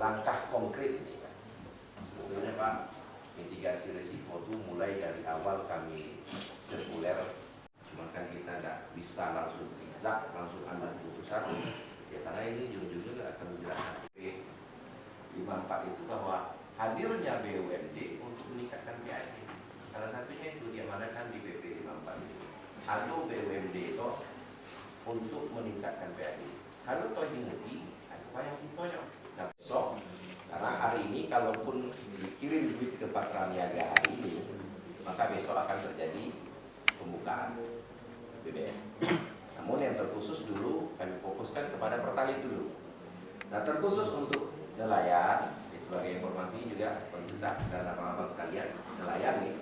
langkah konkret ini kan. Sebetulnya Pak, mitigasi risiko itu mulai dari awal kami sirkuler, cuma kan kita nggak bisa langsung zigzag, langsung ambil keputusan. Ya karena ini ujung-ujungnya akan menjelaskan P54 itu bahwa hadirnya BUMD untuk meningkatkan PAD. Salah satunya itu diamanatkan di PP 54 itu. Ada BUMD itu untuk meningkatkan PAD. Kalau toh dimuti, ada yang ditonjok. Nah besok, karena hari ini kalaupun dikirim duit ke Patra Niaga hari ini, maka besok akan terjadi pembukaan BBM. Namun yang terkhusus dulu kami fokuskan kepada Pertalite dulu. Nah terkhusus untuk nelayan, sebagai informasi juga pemerintah dan abang-abang sekalian, nelayan nih,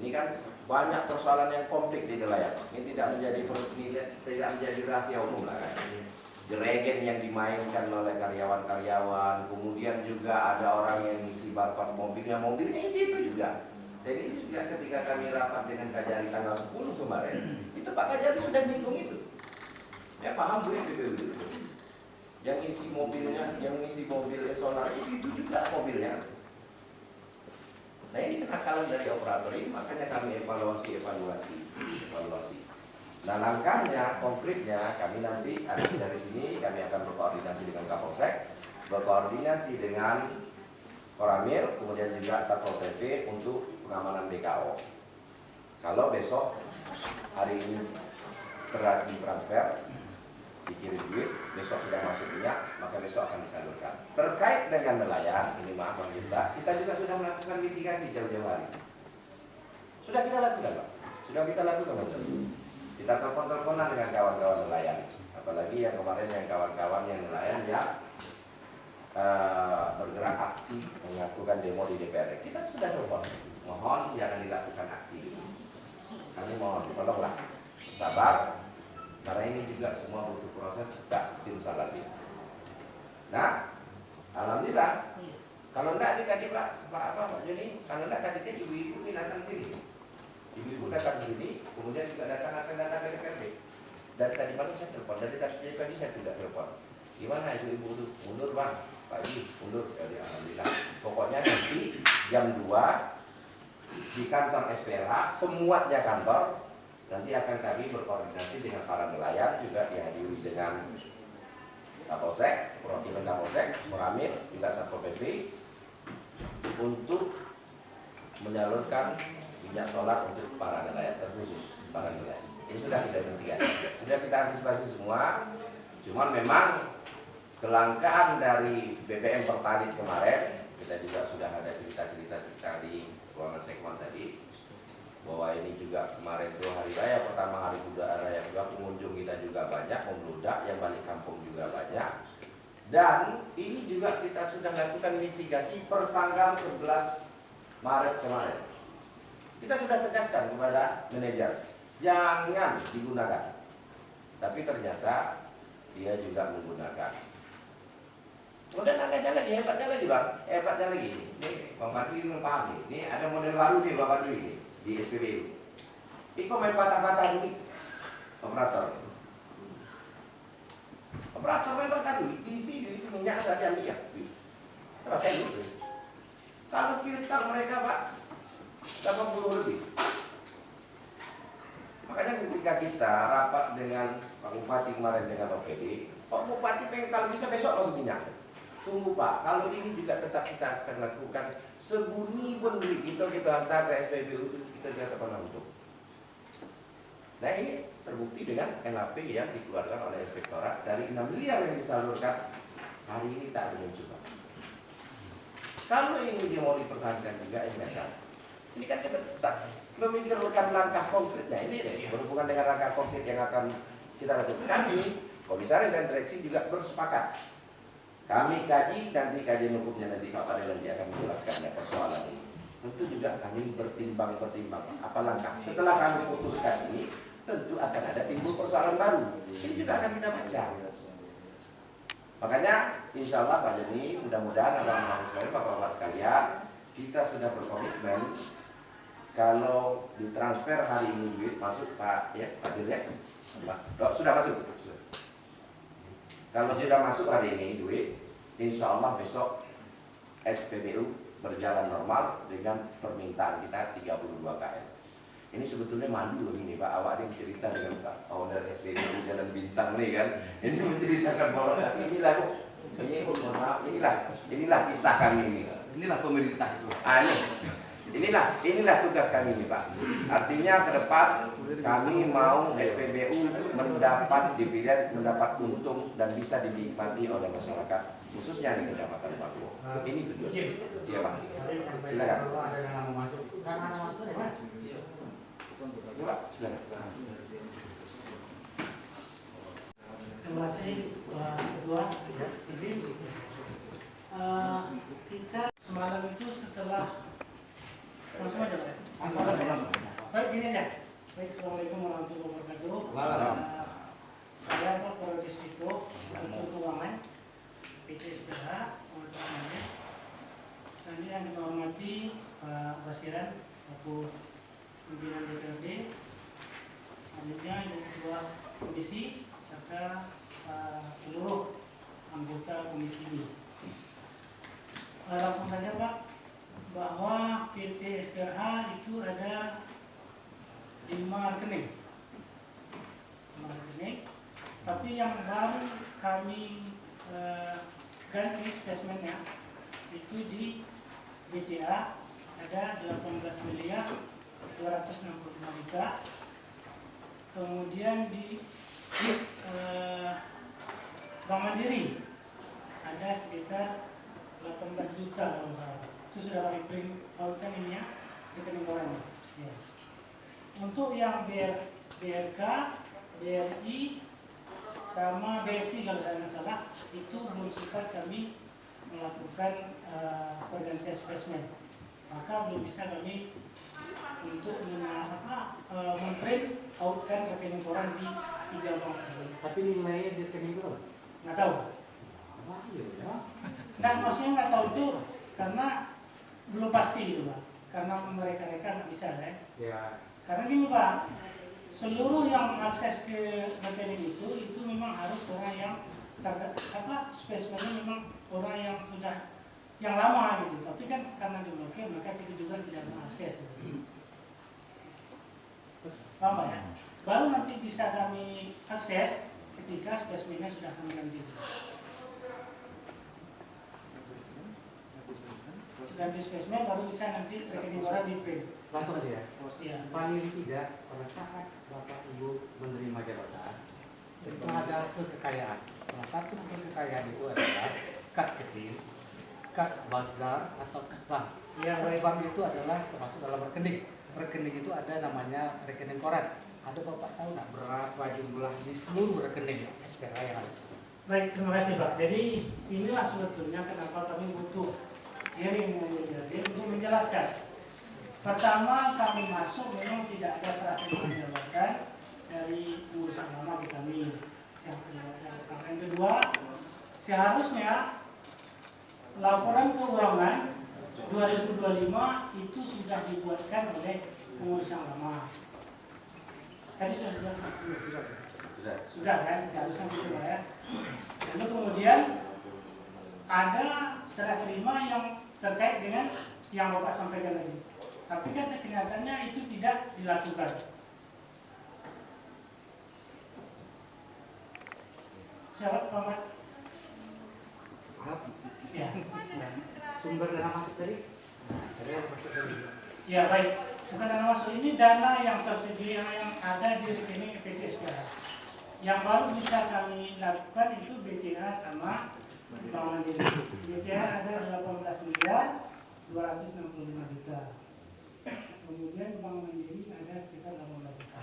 ini kan banyak persoalan yang komplik di nelayan. Ini tidak menjadi rahasia umum lah kan. Jeregen yang dimainkan oleh karyawan-karyawan, kemudian juga ada orang yang ngisi barcode mobilnya itu juga. Jadi juga ketika kami rapat dengan Kajari tanggal 10 kemarin, itu Pak Kajari sudah nyinggung itu. Ya paham Bu ya itu. Yang isi mobilnya, yang ngisi mobil solar itu juga mobilnya. Nah ini kenakalan dari operator ini, makanya kami evaluasi. Nah langkahnya, konkretnya kami nanti dari sini kami akan berkoordinasi dengan Kapolsek, berkoordinasi dengan Koramil, kemudian juga Satpol PP untuk pengamanan BKO. Kalau besok hari ini transfer, dikirim duit, besok sudah masuk minyak, maka besok akan disalurkan. Terkait dengan nelayan, ini maaf Bang Yuda, kita juga sudah melakukan mitigasi jauh-jauh hari. Sudah kita lakukan Pak, Bang. Kita telepon-teleponan dengan kawan-kawan nelayan, apalagi yang kemarin yang kawan-kawan yang nelayan yang bergerak aksi melakukan demo di DPR. Kita sudah telepon, mohon jangan dilakukan aksi. Kami mohon, tolonglah sabar. Karena ini juga semua butuh proses tak simsalabim. Nah, alhamdulillah. Kalau enggak ini tadi Pak Joni, kalau enggak tadi ibu-ibu ini datang sini. Ibu-ibu datang sini, kemudian juga akan datang ke DPRD. Dari tadi malam saya telepon, dari tadi pagi saya tidak telepon. Gimana ibu-ibu mundur Bang? Pak Ibu mundur, jadi alhamdulillah. Pokoknya nanti jam 2 di kantor SPLH, semuanya kantor. Nanti akan kami berkoordinasi dengan para nelayan juga dihadiri dengan Kapolsek, perwakilan Kapolsek, Koramil, juga Satpol PP untuk menyalurkan minyak solar untuk para nelayan, terkhusus para nelayan. Ini sudah kita mitigasi, sudah kita antisipasi semua. Cuman memang kelangkaan dari BBM Pertalite kemarin, kita juga sudah ada cerita-cerita di ruangan sekwan tadi, bahwa ini juga kemarin itu hari raya pertama, hari raya kedua, pengunjung kita juga banyak, membludak, yang balik kampung juga banyak. Dan ini juga kita sudah lakukan mitigasi per tanggal 11 Maret kemarin. Kita sudah tegaskan kepada manajer, jangan digunakan. Tapi ternyata dia juga menggunakan. Kemudian ada lagi, hebatnya lagi Bang, hebatnya lagi. Ini Bang Badri memahami, ini ada model baru nih Bang Badri ini di SPBU. Iko main patah-patah duit operator main patah duit, diisi duit itu minyak saja minyak. Pakai itu. Kalau kita mereka Pak 80 lebih. Makanya ketika kita rapat dengan Pak Bupati kemarin dengan OPD, Pak Bupati pengen kalau bisa besok langsung minyak. Tunggu Pak, kalau ini juga tetap kita akan lakukan sebunyi pun kita hantar ke SPBU, kita tidak pernah untuk. Nah ini terbukti dengan NAP yang dikeluarkan oleh Inspektorat dari 6 miliar yang disalurkan hari ini tak ada mencoba. Kalau ini dia mau dipertahankan juga ini macam. Ini kan kita tetap memikirkan langkah konkretnya. Ini berhubungan dengan langkah konkret yang akan kita lakukan. Kami, komisaris dan direksi juga bersepakat. Kami kaji, nanti kajian hukumnya nanti Pak Padel nanti akan menjelaskannya persoalan ini. Tentu juga kami bertimbang apa langkah. Setelah kami putuskan ini, tentu akan ada timbul persoalan baru. Ini juga akan kita baca. Makanya insya Allah Pak Joni, mudah-mudahan abang-abang sekalian, bapak-bapak sekalian, kita sudah berkomitmen kalau ditransfer hari ini duit masuk Pak ya, Pak Joni ya, sudah masuk. Kalau sudah masuk hari ini duit, Insya Allah besok SPBU berjalan normal dengan permintaan kita 32 KM. Ini sebetulnya mandu ini Pak, awak ada cerita dengan Pak owner SPBU Jalan Bintang nih kan. Ini menceritakan bahwa inilah inilah kisah kami ini. Inilah pemerintah itu. Inilah tugas kami ini Pak. Artinya ke depan kami mau SPBU mendapat dividen, mendapat untung dan bisa dinikmati oleh masyarakat khususnya di Kecamatan Paku. Ini tujuan. Iya Pak. Silakan. Ada yang mau masuk. Kan anak masuk ada Mas. Pak, silakan. Terima kasih Pak Ketua. Izin. Kita semalam itu setelah langsung aja Pak. Baik, gini aja. Baik, Assalamualaikum warahmatullahi wabarakatuh. Saya Pak Korodis Diko, Ketua Keuangan PT SPH, namanya. Dan yang dihormati Pak Basiran, aku pimpinan DPRD, selanjutnya yang Ketua Komisi serta seluruh anggota komisi ini. Langsung saja Pak, bahwa PT SPH itu ada 5 rekening. Tapi yang baru kami ganti spesimennya itu di BCA ada 18 miliar 265 juta. Kemudian di Bank Mandiri ada sekitar 18 juta kalau salah. Itu sudah kami print outkan ini ya, rekening orangnya. Ya. Untuk yang BRK, BRI, sama BSI kalau saya tidak salah, itu belum sempat kami melakukan pergantian spesimen. Maka belum bisa kami untuk memprint outkan rekening koran di 3 bank. Tapi nilainya di rekening itu Nggak tahu. Nah, maksudnya nggak tahu itu karena belum pasti gitu Pak. Karena mereka nggak bisa kan. Ya. Karena gini Pak, seluruh yang akses ke rekening itu memang harus orang yang spesimennya memang orang yang sudah yang lama gitu. Tapi kan karena diblokir maka kita juga tidak mengakses. Paham Pak ya? Baru nanti bisa kami akses ketika spesimennya sudah kami ganti. Ganti spesimen baru bisa nanti rekening orang di print. Langsung aja ya. Ya. Paling tidak pada saat Bapak Ibu menerima jabatan itu ada hasil kekayaan. Salah satu hasil kekayaan itu adalah kas kecil, kas bazar atau kas bank. Ya, Kas bank itu adalah termasuk dalam rekening. Rekening itu ada namanya rekening koran. Ada Bapak tahu nggak berapa jumlah di seluruh rekening SPH yang ada? Baik, terima kasih Pak. Jadi inilah sebetulnya kenapa kami butuh hearing dengan DPRD untuk menjelaskan. Pertama, kami masuk memang tidak ada serah terima jabatan dari urusan lama di kami. Yang kedua, seharusnya laporan keuangan 2025 itu sudah dibuatkan oleh pengurus yang lama. Tadi sudah dijelaskan? Sudah kan? Seharusnya itu ya. Lalu kemudian ada serah terima yang terkait dengan yang Bapak sampaikan tadi. Tapi kan kenyataannya itu tidak dilakukan. Jawab Pak. Ya. Sumber dana masuk tadi? Saya masuk tadi. Ya baik. Bukan dana masuk, ini dana yang tersedia yang ada di rekening PT SPH. Yang baru bisa kami lakukan itu BCA sama Bank Mandiri. BCA ada 18 miliar 265 juta. Kemudian Bank Mandiri ada sekitar 18 juta.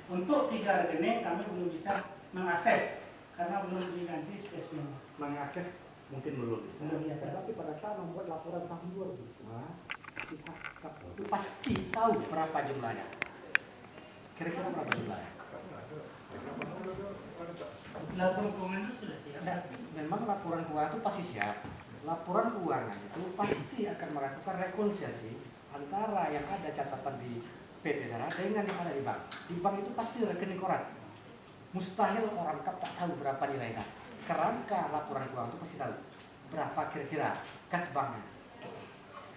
Untuk 3 rekening kami belum bisa mengakses karena belum diganti spesimennya. Mengakses mungkin belum bisa. Belum biasa. Tapi pada saat membuat laporan tahun 2005 kita pasti tahu berapa jumlahnya. Kira-kira berapa jumlahnya? Laporan keuangan itu sudah siap. Nah, memang laporan keuangan itu pasti siap. Laporan keuangan itu pasti akan melakukan rekonsiliasi antara yang ada catatan di PT sana dengan yang ada di bank. Di bank itu pasti rekening koran. Mustahil orang kap tak tahu berapa nilainya. Kerangka laporan keuangan itu pasti tahu. berapa kira-kira kas banknya?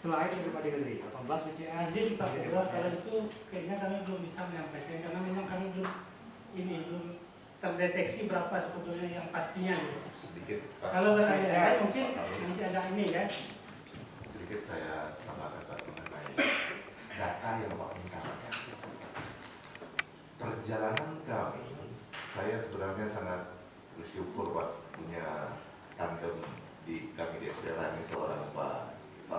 Selain daripada negeri, 18 BCA. Izin Pak Ketua, kalau itu kayaknya kami belum bisa menyampaikan karena memang kami belum terdeteksi berapa sebetulnya yang pastinya. Gitu. Sedikit Pak. Kalau bertanya mungkin nanti ada ini kan. Sedikit saya tambahkan Pak mengenai data yang Pak minta. Perjalanan kami, saya sebenarnya sangat bersyukur Pak punya tandem di kami di SDR ini seorang Pak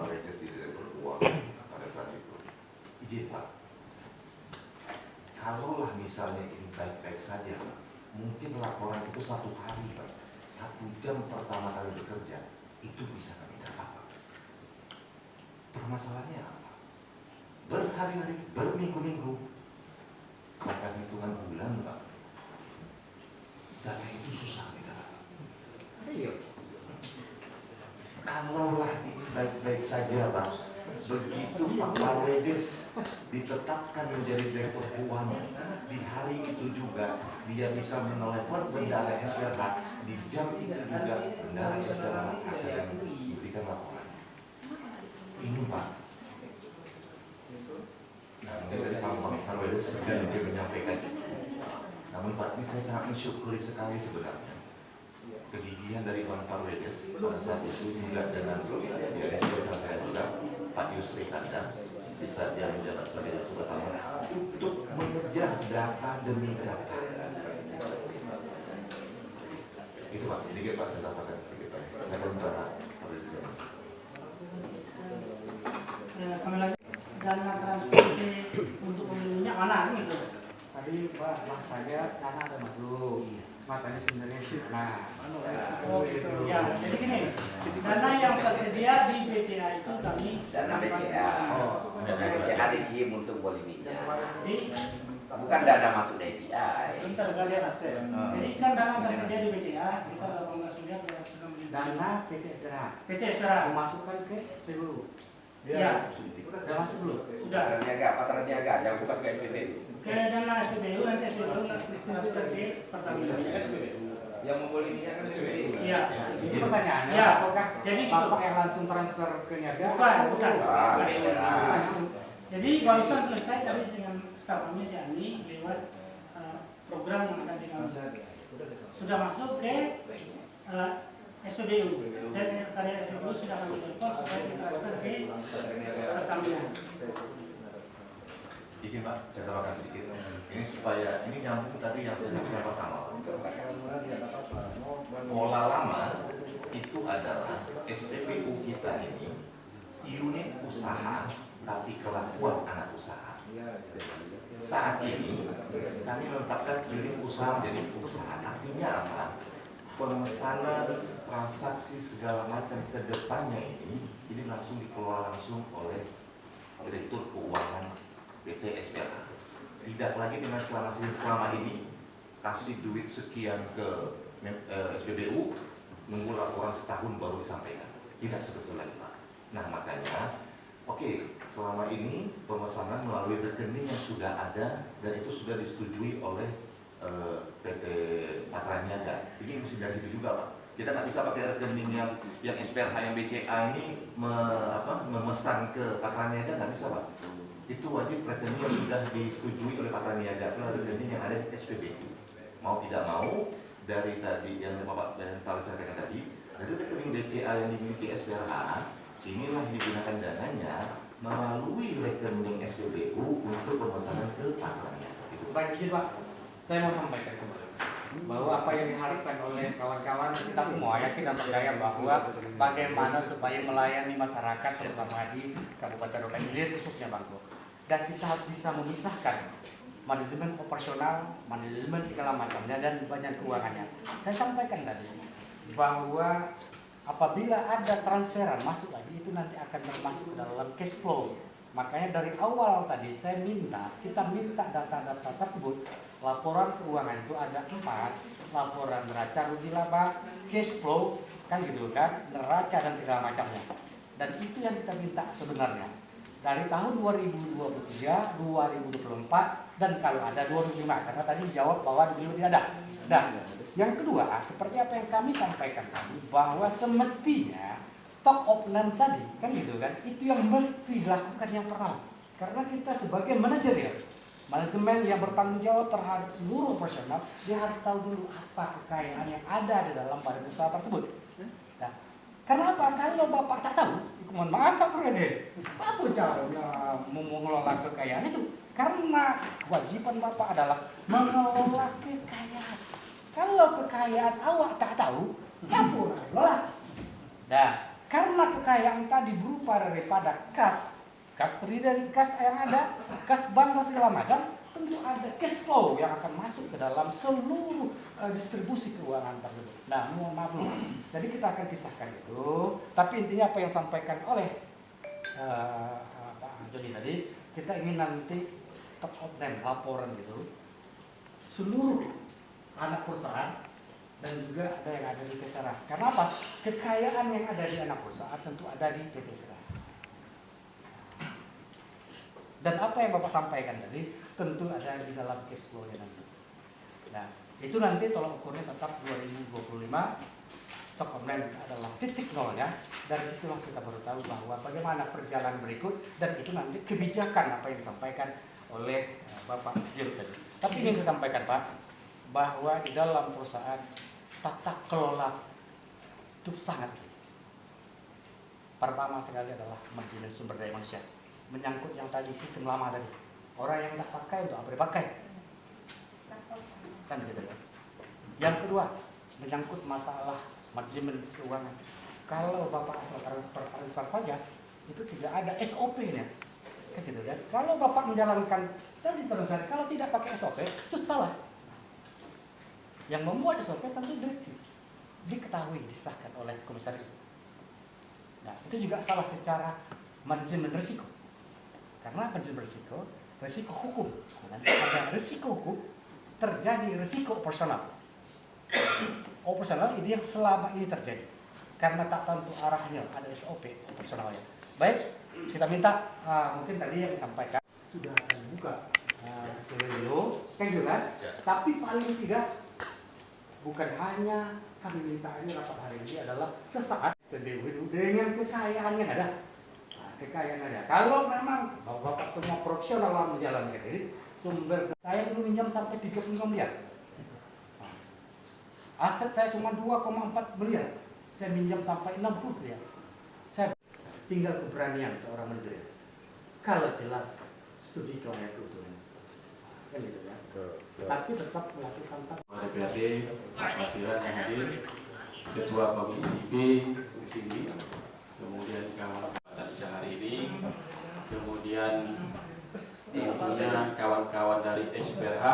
Regis di Direktur Keuangan pada saat itu. Izin Pak, kalaulah misalnya ini baik-baik saja, mungkin laporan itu 1 hari Pak, 1 jam pertama kali bekerja, itu bisa kami dapat Pak. Permasalahannya apa? Berhari-hari, berminggu-minggu, bahkan hitungan bulan Pak, data itu susah didapat. Iya. Kalaulah ini baik-baik saja Pak, begitu Pak Paredes ditetapkan menjadi direktur keuangan, di hari itu juga dia bisa menelepon bendara SPH, di jam itu juga bendara SPH akan diberikan laporan. Ini Pak, nah, dari Pak Paredes sedang dia menyampaikan. Namun Pak, ini saya sangat mensyukuri sekali sebenarnya kegigihan dari Bang Parwedes pada saat itu juga dengan ya saya juga Pak Yusri Kandang bisa dia menjabat sebagai direktur utama untuk mengejar data demi data. Itu Pak, sedikit Pak, saya tambahkan sedikit Pak. Saya akan berharap Presiden. Kami lanjut dana transfer untuk membeli minyak mana gitu. Tadi Pak, saya dana ada masuk. Makanya sebenarnya sih, Oh gitu. Ya, jadi gini, dana yang tersedia di BCA itu kami Dana BCA. Dana BCA dikirim untuk beli minyak. Jadi, Bukan dana masuk DPI. jadi kan dana tersedia di BCA sekitar 18 miliar 206 miliar. dana PT SDA PT sekarang. memasukkan ke SPBU. Ya, Sudah masuk belum? sudah. Patron niaga, jangan bukan ke SPBU. Ke dana SPBU nanti SPBU transfer ke Pertamina. Yang membeli minyak kan SPBU. Iya. Ini pertanyaannya, Ya, apakah jadi gitu. Bapak yang langsung transfer ke niaga? Bukan. Ah, Jadi barusan selesai tadi dengan staf kami si Ani lewat program yang akan dilakukan. Sudah masuk ke SPBU dan karya SPBU sudah kami telepon supaya ditransfer ke Pertamina. Izin Pak, saya tambahkan sedikit. Ini supaya ini nyambung tadi yang saya sampaikan pertama. Pola lama itu adalah SPBU kita ini unit usaha tapi kelakuan anak usaha. Saat ini kami menetapkan unit usaha menjadi usaha. Artinya apa? Pemesanan transaksi segala macam ke depannya ini langsung dikelola langsung oleh Direktur Keuangan PT SPH. Tidak lagi dengan selama ini kasih duit sekian ke SPBU, nunggu laporan setahun baru disampaikan. Tidak seperti lagi Pak. Nah makanya, oke, selama ini pemesanan melalui rekening yang sudah ada dan itu sudah disetujui oleh PT Patra Niaga. Ini mesti dari situ juga Pak. Kita nggak bisa pakai rekening yang SPRH yang BCA ini memesan ke Patra Niaga, nggak bisa Pak. Itu wajib rekening yang sudah disetujui oleh Patra Niaga, itu rekening yang ada di SPBU. Mau tidak mau, dari tadi yang Bapak dan Pak sampaikan tadi, dari rekening BCA yang dimiliki SPRH, inilah digunakan dananya melalui rekening SPBU untuk pemesanan ke Patra Niaga. Baik, izin Pak, saya mau sampaikan kembali bahwa apa yang diharapkan oleh kawan-kawan kita semua yakin dan percaya bahwa bagaimana supaya melayani masyarakat terutama di Kabupaten Rokan Hilir khususnya Bangko. Dan kita harus bisa memisahkan manajemen operasional, manajemen segala macamnya dan banyak keuangannya. Saya sampaikan tadi bahwa apabila ada transferan masuk lagi itu nanti akan termasuk dalam cash flow. Makanya dari awal tadi kita minta data-data tersebut. Laporan keuangan itu ada 4, laporan neraca rugi laba, cash flow, kan gitu kan, neraca dan segala macamnya. Dan itu yang kita minta sebenarnya. Dari tahun 2023, 2024, dan kalau ada 2005, karena tadi dijawab bahwa dulu tidak ada. Nah, Yang kedua, seperti apa yang kami sampaikan tadi, bahwa semestinya stock of name tadi, kan gitu kan, itu yang mesti dilakukan yang pertama. Karena kita sebagai manajer ya, manajemen yang bertanggung jawab terhadap seluruh personal, dia harus tahu dulu apa kekayaan yang ada di dalam badan usaha tersebut. Nah, karena apa? Kalau Bapak tak tahu, mohon maaf Pak Fredes, apa caranya mengelola kekayaan itu? Karena kewajiban Bapak adalah mengelola kekayaan. Kalau kekayaan awak tak tahu, apa lola? Nah, karena kekayaan tadi berupa daripada kas terdiri dari kas yang ada, kas bank dan segala macam, tentu ada cash flow yang akan masuk ke dalam seluruh distribusi keuangan tersebut. Nah, mohon maaf dulu. Jadi kita akan pisahkan itu. Tapi intinya apa yang disampaikan oleh Pak Joni tadi, kita ingin nanti stock of name, laporan gitu, seluruh anak perusahaan dan juga ada yang ada di PT Serah. Karena apa? Kekayaan yang ada di anak perusahaan tentu ada di PT Serah. Dan apa yang Bapak sampaikan tadi tentu ada di dalam cash flow-nya nanti. Nah, itu nanti tolak ukurnya tetap 2025 stock of name adalah titik nolnya. Dari situlah kita baru tahu bahwa bagaimana perjalanan berikut, dan itu nanti kebijakan apa yang disampaikan oleh Bapak Jero tadi. Tapi ini saya sampaikan Pak, bahwa di dalam perusahaan tata kelola itu sangat. Pertama sekali adalah manajemen sumber daya manusia. Menyangkut yang tadi sistem lama tadi, orang yang tidak pakai untuk apa dipakai, kan gitu kan. Yang kedua, menyangkut masalah manajemen keuangan. Kalau Bapak asal transfer saja, itu tidak ada SOP-nya, kan gitu kan. Kalau Bapak menjalankan tadi transfer, kalau tidak pakai SOP, itu salah. Yang membuat SOP tentu direksi, diketahui, disahkan oleh komisaris. Nah, itu juga salah secara manajemen risiko. Karena manajemen risiko hukum. Nanti ada risiko hukum, terjadi risiko operasional. Operasional ini yang selama ini terjadi. Karena tak tentu arahnya, ada SOP operasionalnya. Baik, kita minta mungkin tadi yang disampaikan sudah akan buka video, kan juga. Tapi paling tidak bukan hanya kami minta ini rapat hari ini adalah sesaat SPBU dengan kekayaan yang ada. Kekayaan ada. Kalau memang Bapak semua profesional dalam menjalankan ini, sumber saya dulu minjam sampai 35 miliar. Aset saya cuma 2,4 miliar. Saya minjam sampai 60 miliar. Saya tinggal keberanian seorang menteri. Kalau jelas studi kelayak utuhnya. Kan gitu ya. Tapi tetap melakukan DPRD, Pak Basiran yang hadir, Ketua Komisi B, sini, kemudian kawan pada siang hari ini, kemudian tentunya kawan-kawan dari SPRH,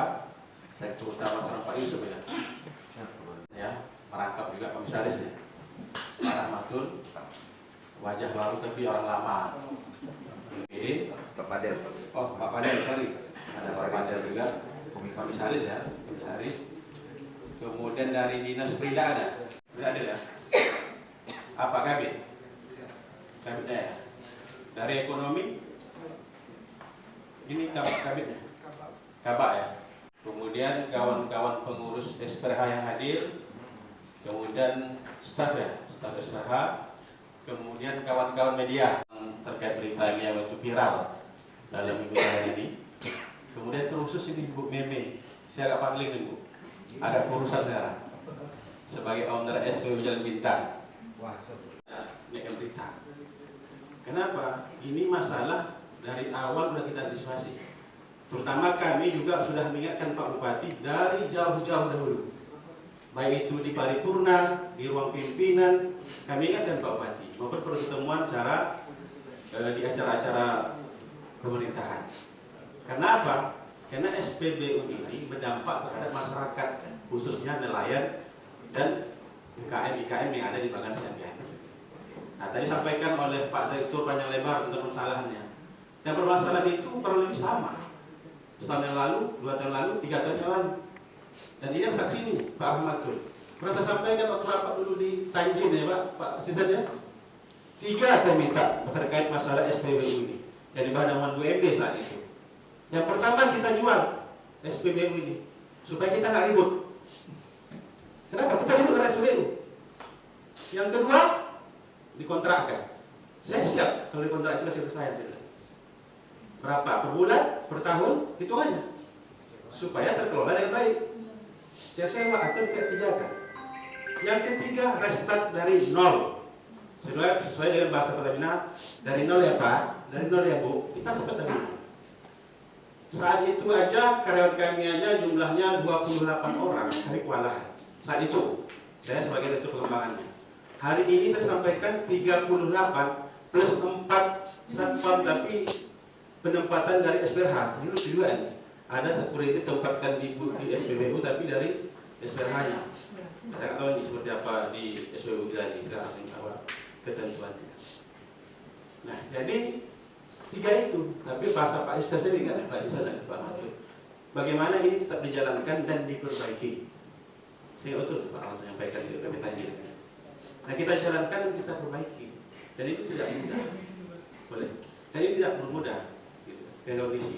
dan terutama seorang Pak Yusuf ya, merangkap juga komisaris ya, Pak Rahmatul, wajah baru tapi orang lama. Oke, Pak Padel. oh Pak Padel, sorry, ada Pak Padel juga, komisaris ya, komisaris. Kemudian dari Dinas Perida ada ya? Apa kabit? Kabitnya ya? Dari ekonomi? Ini kabitnya? Kabak ya? Kemudian kawan-kawan pengurus SPRH yang hadir, kemudian staf ya, staf SPRH, kemudian kawan-kawan media terkait berita ini yang itu viral dalam minggu hari ini. Kemudian terkhusus ini Bu Meme, saya agak pangling nih Bu, ada urusan sekarang sebagai owner SPBU Jalan Bintang. Ini kan berita. Kenapa? Ini masalah dari awal sudah kita antisipasi. Terutama kami juga sudah mengingatkan Pak Bupati dari jauh-jauh dahulu. Baik itu di paripurna, di ruang pimpinan, kami ingatkan Pak Bupati maupun pertemuan secara di acara-acara pemerintahan. Karena apa? Karena SPBU ini berdampak terhadap masyarakat, khususnya nelayan dan UKM-IKM yang ada di Bagan Sianggah. Nah, tadi sampaikan oleh Pak Direktur panjang lebar tentang permasalahannya. Dan permasalahan itu kurang lebih sama. Setahun yang lalu, 2 tahun lalu, 3 tahun yang lalu. Dan ini yang saksi ini, Pak Ahmadul. Pernah saya sampaikan waktu rapat dulu di Tanjin ya Pak Asisten ya. 3 saya minta terkait masalah SPBU ini. Dari bahan aman UMD saat itu. Yang pertama kita jual SPBU ini supaya kita nggak ribut. Yang kedua, dikontrakkan. Saya siap kalau dikontrak itu kasih ke saya. Berapa? Per bulan? Per tahun? Itu aja. Supaya terkelola dengan baik. Saya sewa atau tidak dijaga. Yang ketiga, restart dari nol. Sesuai dengan bahasa Pertamina, dari nol ya Pak, dari nol ya Bu, kita restart dari nol. Saat itu aja karyawan kami aja jumlahnya 28 orang, hari kewalahan. Saat itu, saya sebagai direktur pengembangannya. Hari ini tersampaikan 38 plus 4 satpam, tapi penempatan dari SPRH. Ini lucu juga ini. Ada security tempatkan di SPBU tapi dari SPRH-nya. Saya nggak tahu ini seperti apa di SPBU kita ini, sekarang ketentuannya. Nah, jadi 3 itu. Tapi bahasa Pak Isa sendiri kan, Pak Isa dan Pak Matur. Bagaimana ini tetap dijalankan dan diperbaiki. Saya betul Pak Matur menyampaikan itu kami tanya. Nah, kita jalankan dan kita perbaiki. Dan itu tidak mudah. Boleh. Dan ini tidak bermudah. Gitu. Kondisi.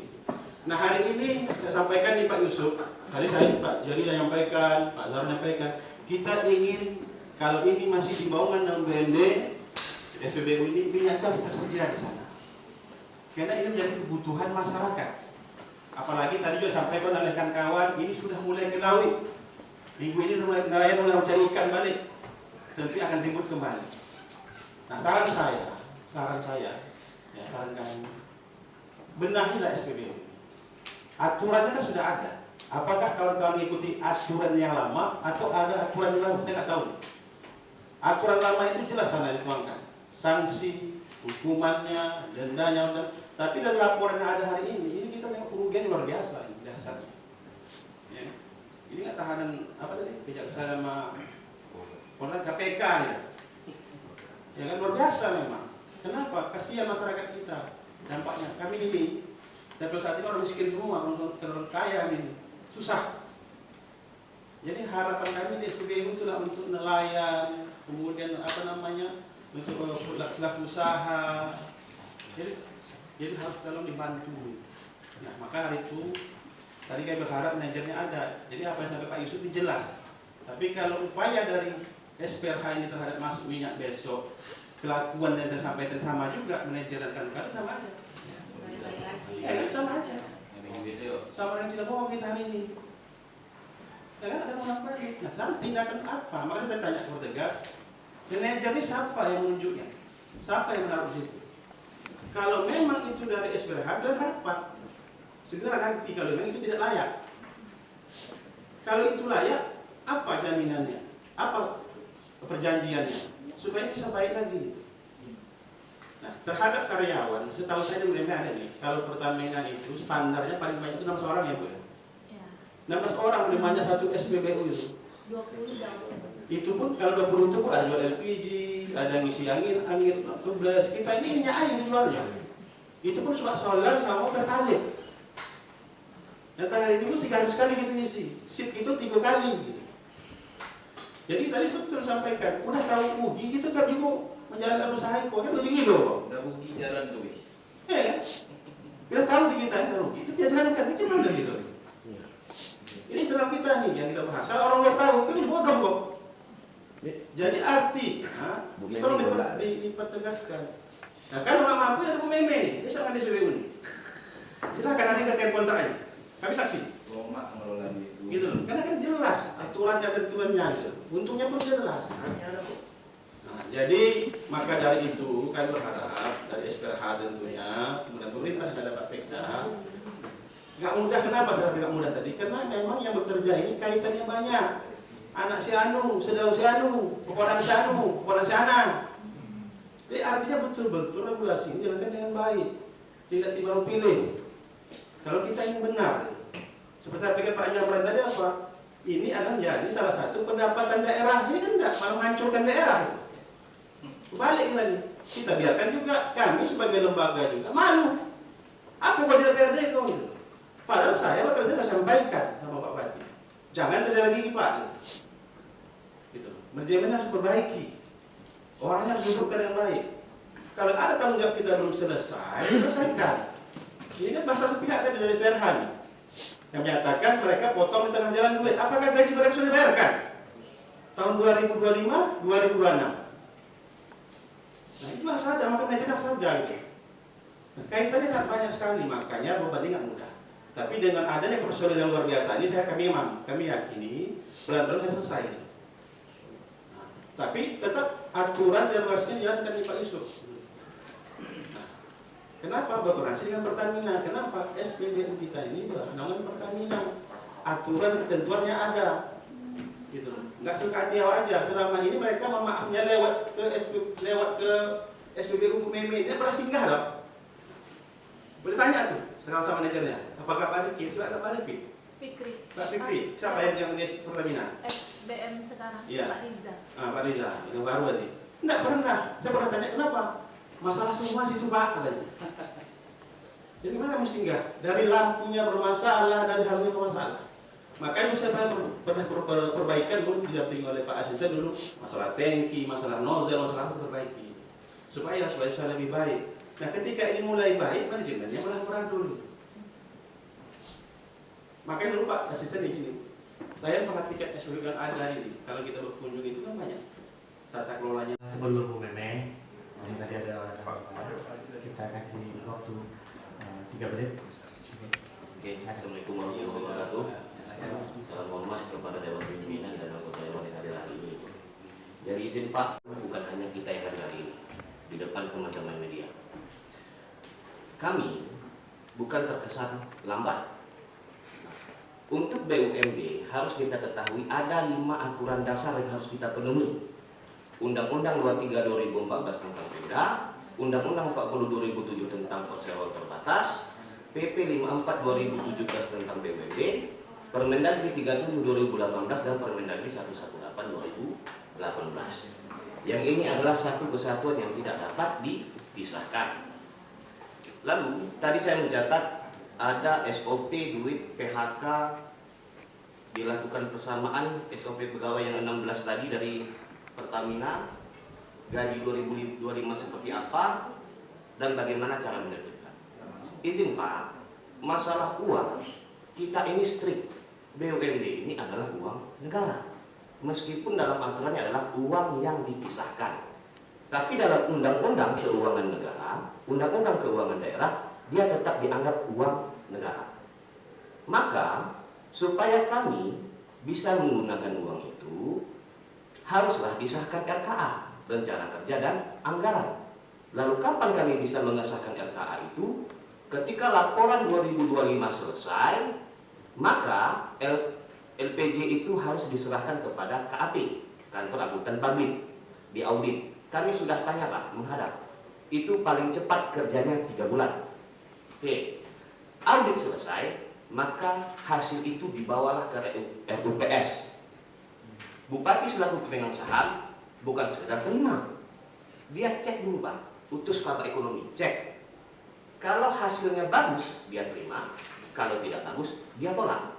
Nah, hari ini saya sampaikan nih Pak Yusuf. Tadi saya Pak Jari yang menyampaikan, Pak Zahra menyampaikan. Kita ingin kalau ini masih di bawah dalam BND, SPBU ini minyak gas tersedia di sana. Karena ini menjadi kebutuhan masyarakat. Apalagi tadi juga sampaikan oleh kawan-kawan, ini sudah mulai kelawit. Minggu ini nelayan mulai mencari ikan balik. Tentu akan ribut kembali. Nah, saran saya, ya, saran kami, benahilah SPBU. Aturannya kan sudah ada. Apakah kawan-kawan mengikuti aturan yang lama atau ada aturan yang baru? Saya nggak tahu. Aturan lama itu jelas sana dituangkan. Sanksi, hukumannya, dendanya. Tapi dari laporan yang ada hari ini kita lihat kerugian luar biasa, ini dasarnya. Ya. Ini nggak tahanan apa tadi? Kejaksaan sama Polres KPK ya. Ya kan luar biasa memang. Kenapa? Kasihan masyarakat kita. Dampaknya kami ini dan saat ini orang miskin semua, orang kaya ini susah. Jadi harapan kami di SPBU itulah untuk nelayan, kemudian apa namanya untuk pelaku usaha. Jadi harus tolong dibantu. Nah, maka hari itu tadi kami berharap manajernya ada. Jadi apa yang sampai Pak Yusuf itu jelas. Tapi kalau upaya dari SPRH ini terhadap masuk minyak besok, kelakuan yang disampaikan sama juga manajer dan kawan-kawan sama aja. Ya, sama aja. Sama yang tidak bohong kita hari ini. Ya kan ada orang balik. Nah, sekarang tindakan apa? Maka saya tanya kepada tegas, manajer ini siapa yang menunjuknya? Siapa yang menaruh situ? Kalau memang itu dari SPRH, dan rapat. Segera ganti kalau memang itu tidak layak. Kalau itu layak, apa jaminannya? Apa perjanjiannya? Supaya bisa baik lagi. Nah, terhadap karyawan, setahu saya di UMB ada nih, kalau Pertamina itu standarnya paling banyak itu 16 orang ya Bu ya? 16 orang demandnya satu SPBU itu. 20 jauh. Itu pun kalau 20 itu pun ada jual LPG, ada ngisi angin tugas. Kita ini minyak air jualnya. Itu pun cuma solar sama pertalite. Dan hari ini pun 3 hari sekali gitu ngisi. Sip itu 3 kali gitu. Jadi tadi betul sampaikan, udah tahu rugi gitu kan juga menjalankan usaha itu kan rugi loh. Udah rugi jalan tuh. Ya. Kita tahu di kita itu rugi, itu dia jalankan itu mana gitu. Ini dalam kita nih yang kita bahas. Kalau orang luar tahu, itu bodoh kok. Jadi artinya tolong dipertegaskan. Nah, kalau nggak mampu ada Bu Meme nih, dia sangat di SPBU nih. Silakan nanti terkait kontraknya. Kami saksi. Loma ngelola itu. Gitu loh. Karena kan jelas aturan dan ketentuannya. Untungnya pun jelas. Nah, jadi maka dari itu kami berharap dari SPRH tentunya, kemudian pemerintah sudah dapat Sekda. Nggak mudah, kenapa saya bilang mudah tadi? Karena memang yang bekerja ini kaitannya banyak. Anak si Anu, saudara si Anu, keponakan si Anu, keponakan si Ana. Jadi artinya betul-betul regulasi ini dilakukan dengan baik. Tidak tiba pilih. Kalau kita ingin benar, seperti saya pikir Pak Jamran tadi apa? Ini akan menjadi salah satu pendapatan daerah. Ini kan tidak malah menghancurkan daerah. Balik lagi. Kita biarkan juga kami sebagai lembaga juga malu. Apa buat DPRD kau gitu? Padahal saya waktu saya sampaikan sama Pak Bati, jangan terjadi lagi Pak. Gitu. Manajemen harus perbaiki. Orangnya harus dudukkan yang baik. Kalau ada tanggung jawab kita belum selesai, selesaikan. Ini kan bahasa sepihak tadi dari SPRH yang menyatakan mereka potong di tengah jalan duit. Apakah gaji mereka sudah dibayarkan? Tahun 2025, 2026. Nah itu harus ada, maka maintenance harus ada gitu. Nah, kaitannya sangat banyak sekali, makanya bebannya nggak mudah. Tapi dengan adanya personil yang luar biasa ini, kami yakini pelan-pelan saya selesai. Nah, tapi tetap aturan dan luasnya dijalankan di Pak Yusuf. Nah, kenapa berkoordinasi dengan Pertamina? Kenapa SPBU kita ini dengan Pertamina? Aturan ketentuannya ada, gitu. Nggak suka hati aja. Selama ini mereka memaafnya lewat ke SPBU Meme. Dia pernah singgah loh. Boleh tanya tuh sekarang sama manajernya. Apakah Pak Riki? Sudah ada Pak Riki? Fikri. Pak Fikri. Siapa yang di Pertamina? SBM sekarang. Iya. Pak Riza. Pak Riza, yang baru tadi. Enggak pernah. Saya pernah tanya kenapa? Masalah semua situ Pak katanya. Jadi mana mesti enggak? Dari lampunya bermasalah, dari halnya bermasalah. Makanya saya pernah perbaikan dulu didampingi oleh Pak Asisten dulu. Masalah tangki, masalah nozzle, masalah apa perbaiki. Supaya bisa lebih baik. Nah ketika ini mulai baik, manajemennya malah beradul. Makanya dulu Pak Asisten di sini. Saya perhatikan SOP yang ada ini. Kalau kita berkunjung itu kan banyak tata kelolanya. Sebelum Bu Meme, ini tadi ada kita kasih waktu 3 menit. Oke, Assalamualaikum warahmatullahi wabarakatuh. Salam hormat kepada Dewan Pimpinan dan anggota Dewan yang hadir hari ini. Jadi izin Pak, bukan hanya kita yang hadir hari ini, di depan teman-teman media. Kami bukan terkesan lambat. Untuk BUMD harus kita ketahui ada 5 aturan dasar yang harus kita penuhi. Undang-Undang 23 2014 tentang Pemda, Undang-Undang 40 2007 tentang perseroan terbatas, PP 54 2017 tentang BUMD, Permendagri 37 2018 dan Permendagri 118 2018. Yang ini adalah satu kesatuan yang tidak dapat dipisahkan. Lalu tadi saya mencatat ada SOP duit PHK dilakukan persamaan SOP pegawai yang 16 tadi dari Pertamina, gaji 2025 seperti apa dan bagaimana cara menerbitkan. Izin Pak, masalah uang kita ini strict. BUMD ini adalah uang negara. Meskipun dalam aturannya adalah uang yang dipisahkan. Tapi dalam Undang-Undang Keuangan Negara, Undang-Undang Keuangan Daerah, dia tetap dianggap uang negara. Maka supaya kami bisa menggunakan uang itu, haruslah disahkan RKA, rencana kerja dan anggaran. Lalu kapan kami bisa mengesahkan RKA itu? Ketika laporan 2025 selesai, maka LPJ itu harus diserahkan kepada KAP, Kantor Akuntan Publik, diaudit. Kami sudah tanya Pak, menghadap. Itu paling cepat kerjanya 3 bulan. Oke, audit selesai, maka hasil itu dibawalah ke RUPS. Bupati selaku pemegang saham bukan sekedar terima. Dia cek dulu Pak, utus Kabak Ekonomi, cek. Kalau hasilnya bagus, dia terima. Kalau tidak bagus, dia tolak.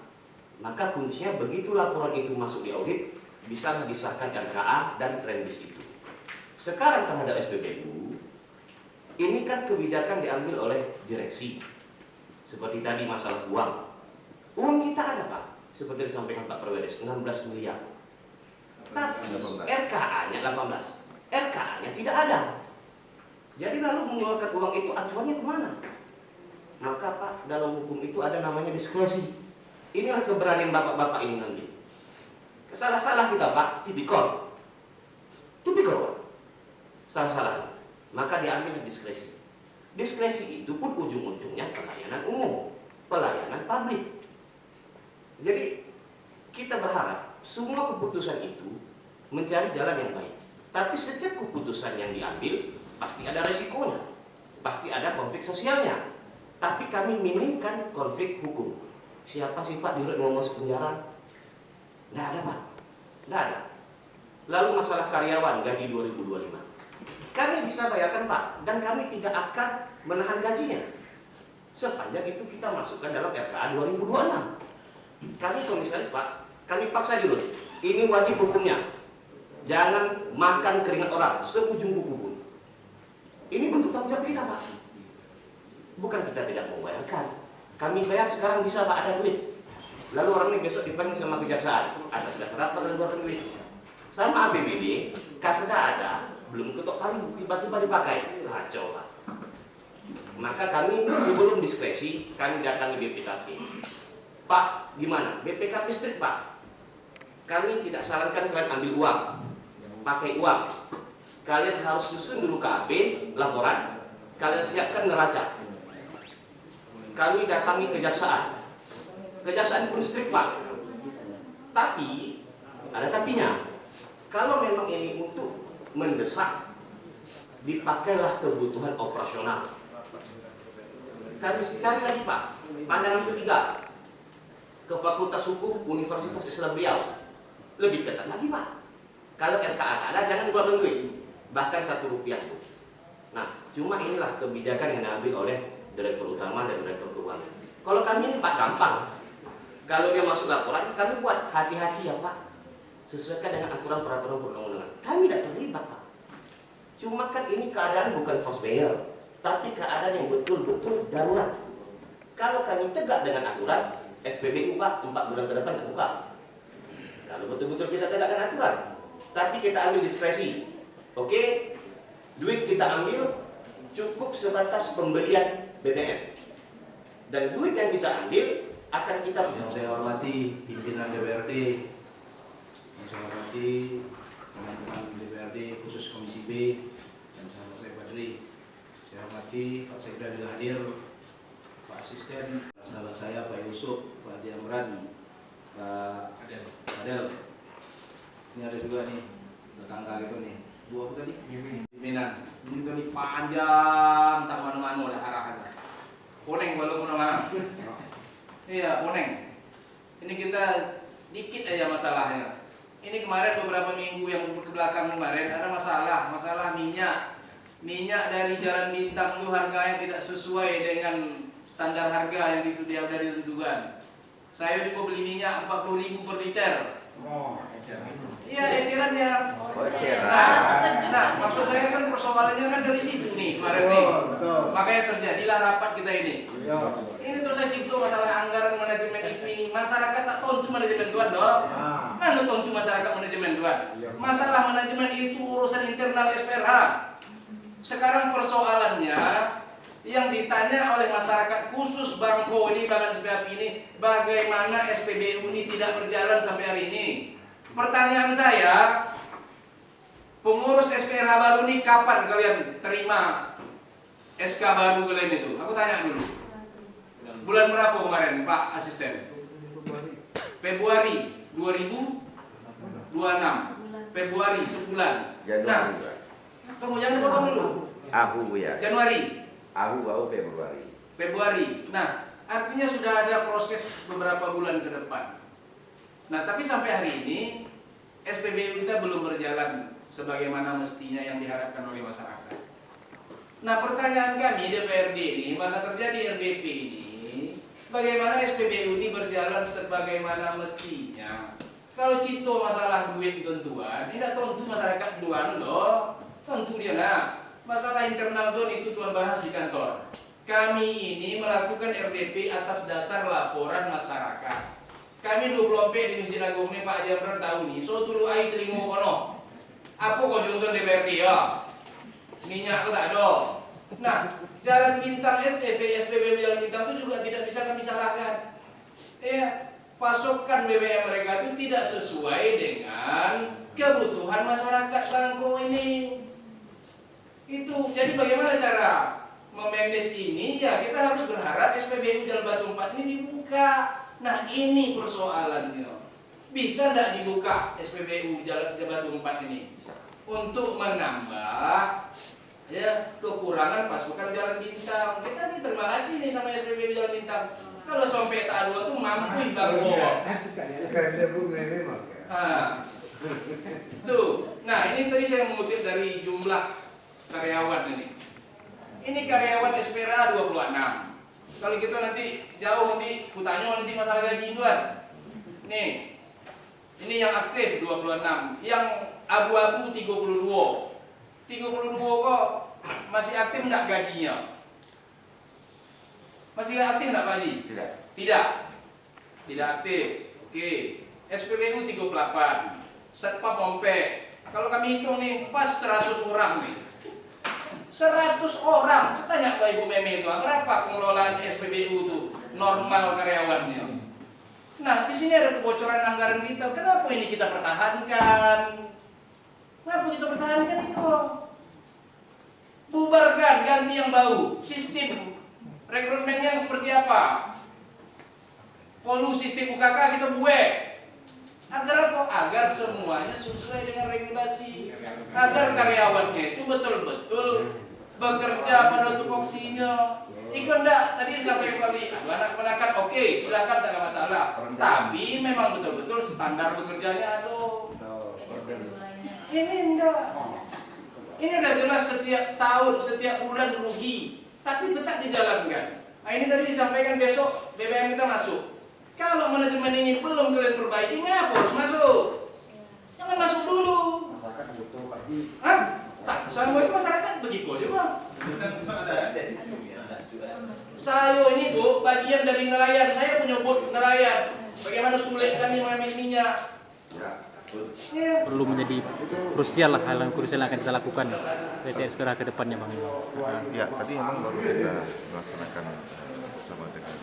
Maka kuncinya begitu laporan itu masuk di audit, bisa disahkan RKA dan trendlist itu. Sekarang terhadap SPBU, ini kan kebijakan diambil oleh direksi. Seperti tadi masalah uang. Uang kita ada Pak, seperti disampaikan Pak Perwedes, 16 miliar. Tapi RKA-nya 18. RKA-nya tidak ada. Jadi lalu mengeluarkan uang itu acuannya kemana? Maka Pak, dalam hukum itu ada namanya diskresi. Inilah keberanian bapak-bapak ini nanti. Salah-salah kita Pak, tipikor. Tipikor Pak. Salah-salah. Maka diambil diskresi. Diskresi itu pun ujung-ujungnya pelayanan umum, pelayanan publik. Jadi kita berharap semua keputusan itu mencari jalan yang baik. Tapi setiap keputusan yang diambil pasti ada resikonya, pasti ada konflik sosialnya. Tapi kami minimkan konflik hukum. Siapa sih Pak dirut mau masuk penjara? Nggak ada Pak, nggak ada. Lalu masalah karyawan gaji 2025. Kami bisa bayarkan Pak, dan kami tidak akan menahan gajinya sepanjang itu kita masukkan dalam RKA 2026. Kami komisaris Pak, kami paksa dulu. Ini wajib hukumnya. Jangan makan keringat orang seujung kuku pun. Ini bentuk tanggung jawab kita Pak. Bukan kita tidak mau bayarkan. Kami bayar sekarang bisa Pak, ada duit. Lalu orang ini besok dipanggil sama kejaksaan atas dasar apa dan luar duit. Sama APBD, Kasda ada, belum ketok palu tiba-tiba dipakai, kacau Pak. Maka kami sebelum diskresi kami datangi BPKP. Pak, gimana? BPKP strict Pak. Kami tidak sarankan kalian ambil uang, pakai uang. Kalian harus susun dulu KAP, laporan. Kalian siapkan neraca. Kami datangi kejaksaan. Kejaksaan pun strict Pak. Tapi ada tapinya. Kalau memang ini untuk mendesak, dipakailah kebutuhan operasional. Kami cari lagi Pak. Pandangan ketiga ke Fakultas Hukum Universitas Islam Riau. Lebih ketat lagi Pak. Kalau RKA ada, jangan dikeluarkan duit. Bahkan Rp1 pun. Nah, cuma inilah kebijakan yang diambil oleh Direktur Utama dan Direktur Keuangan. Kalau kami ini Pak gampang. Kalau dia masuk laporan, kami buat hati-hati ya Pak. Sesuaikan dengan aturan peraturan perundang-undangan. Kami tidak terlibat Pak. Cuma kan ini keadaan bukan force majeure, tapi keadaan yang betul-betul darurat. Kalau kami tegak dengan aturan, SPBU Pak 4 bulan ke depan terbuka. Kalau betul-betul kita tegakkan aturan, tapi kita ambil diskresi. Oke, duit kita ambil cukup sebatas pembelian BBM. Dan duit yang kita ambil akan kita. Yang saya hormati pimpinan DPRD, yang saya hormati teman-teman DPRD khusus Komisi B dan sahabat saya Badri, saya hormati Pak Sekda juga hadir, Pak Asisten, sahabat saya Pak Yusuf, Pak Haji Amran, Pak Adel. Ini ada juga nih tetangga gitu nih, dua apa tadi? Pimpinan. Ini tuh nih panjang tak mana-mana oleh arahannya. Koneng baru mana? Iya, koneng. Ini kita dikit aja masalahnya. Ini kemarin beberapa minggu yang ke belakang kemarin ada masalah minyak. Minyak dari Jalan Bintang itu harganya tidak sesuai dengan standar harga yang itu dia sudah ditentukan. Saya juga beli minyak 40.000 per liter. Iya, ecerannya. Nah, maksud saya kan persoalannya kan dari situ nih kemarin nih. Makanya terjadilah rapat kita ini. Ini terus saya cipta masalah anggaran manajemen itu ini. Masyarakat tak tontu manajemen tuan dong. Mana tontu masyarakat manajemen tuan? Masalah manajemen itu urusan internal SPRH. Sekarang persoalannya yang ditanya oleh masyarakat khusus Bangko ini, bahkan SPAP ini, bagaimana SPBU ini tidak berjalan sampai hari ini. Pertanyaan saya, pengurus SPRH baru ini kapan kalian terima SK baru kalian itu? Aku tanya dulu. Bulan berapa kemarin Pak Asisten? Februari 2026. Februari sebulan. Nah, tunggu jangan dipotong dulu. Januari. Februari. Nah, artinya sudah ada proses beberapa bulan ke depan. Nah, tapi sampai hari ini SPBU kita belum berjalan sebagaimana mestinya yang diharapkan oleh masyarakat. Nah, pertanyaan kami DPRD ini, maka terjadi RDP ini, bagaimana SPBU ini berjalan sebagaimana mestinya? Kalau cito masalah duit tentuan, tidak tentu masyarakat duluan loh, tentu dia nah. Masalah internal zone itu tuan bahas di kantor. Kami ini melakukan RDP atas dasar laporan masyarakat. Kami 24 di Masjid Agung ini Pak Haji Amran tahu nih, so dulu air terima kono. Apa kau contoh DPRD ya? Minyak itu tak ada. Nah, Jalan Bintang SPBU Jalan Bintang itu juga tidak bisa kami salahkan. Ya, pasokan BBM mereka itu tidak sesuai dengan kebutuhan masyarakat Bangko ini. Itu, jadi bagaimana cara memanage ini? Ya, kita harus berharap SPBU Jalan Batu 4 ini dibuka. Nah, ini persoalannya. Bisa tidak dibuka SPBU Jalan Batu 4 ini? Untuk menambah ya kekurangan pasukan Jalan Bintang. Kita nih terima kasih nih sama SPBU Jalan Bintang. Kalau sampai tak ada tuh mampu Bangko. Tuh. Nah, ini tadi saya mengutip dari jumlah karyawan ini. Ini karyawan SPRA 26. Kalau kita nanti jauh nanti kutanya nanti masalah gaji tuan. Nih. Ini yang aktif 26, yang abu-abu 32. 32 kok masih aktif enggak gajinya? Masih aktif enggak Pak Haji? Tidak. Tidak aktif. Oke. SPBU 38. Satpam Pompe Kalau kami hitung nih, pas 100 orang nih. 100 orang, saya tanya ke Ibu Meme itu, berapa pengelolaan SPBU itu normal karyawannya? Nah, di sini ada kebocoran anggaran kita. Kenapa ini kita pertahankan? Kenapa kita pertahankan itu? Bubarkan, ganti yang baru. Sistem rekrutmennya seperti apa? Sistem UKK kita buat. Agar apa? Agar semuanya sesuai dengan regulasi. Agar karyawannya itu betul-betul bekerja pada tupoksinya. Ikut enggak? Tadi disampaikan kami, anak penakan oke, silakan, tak ada masalah. Tapi memang betul-betul standar bekerjanya tuh. Ini enggak. Ini udah jelas setiap tahun, setiap bulan rugi, tapi tetap dijalankan. Nah, ini tadi disampaikan besok BBM kita masuk. Kalau manajemen ini belum kalian perbaiki, ngapa harus masuk? Jangan masuk dulu. Masyarakat butuh lagi. Hah? Tak, sama itu masyarakat begitu aja bang. Saya ini Bu, bagian dari nelayan. Saya punya bot nelayan. Bagaimana sulit kami mengambil minyak. Ya. Perlu menjadi krusial lah, hal yang krusial yang akan kita lakukan PT SPRH ke depannya Bang. Ya, tadi memang baru kita melaksanakan bersama dengan